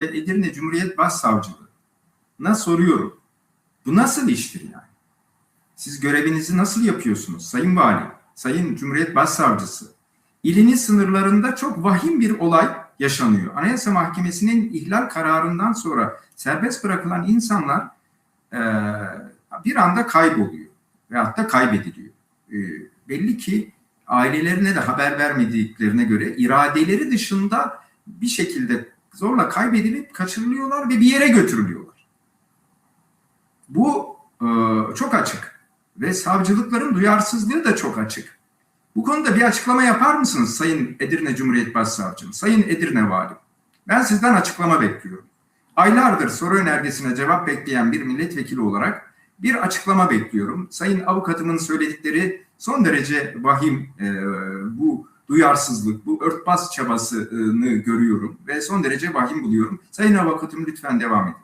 Edirne Cumhuriyet Başsavcılığı'na soruyorum. Bu nasıl iştir yani? Siz görevinizi nasıl yapıyorsunuz Sayın Vali, Sayın Cumhuriyet Başsavcısı? İliniz sınırlarında çok vahim bir olay yaşanıyor. Anayasa Mahkemesi'nin ihlal kararından sonra serbest bırakılan insanlar bir anda kayboluyor veyahut da kaybediliyor. Belli ki ailelerine de haber vermediklerine göre iradeleri dışında bir şekilde zorla kaybedilip kaçırılıyorlar ve bir yere götürülüyorlar. Bu çok açık ve savcılıkların duyarsızlığı da çok açık. Bu konuda bir açıklama yapar mısınız Sayın Edirne Cumhuriyet Başsavcım, Sayın Edirne Valim? Ben sizden açıklama bekliyorum. Aylardır soru önergesine cevap bekleyen bir milletvekili olarak bir açıklama bekliyorum. Sayın avukatımın söyledikleri son derece vahim, bu duyarsızlık, bu örtbas çabasını görüyorum ve son derece vahim buluyorum. Sayın avukatım lütfen devam edin.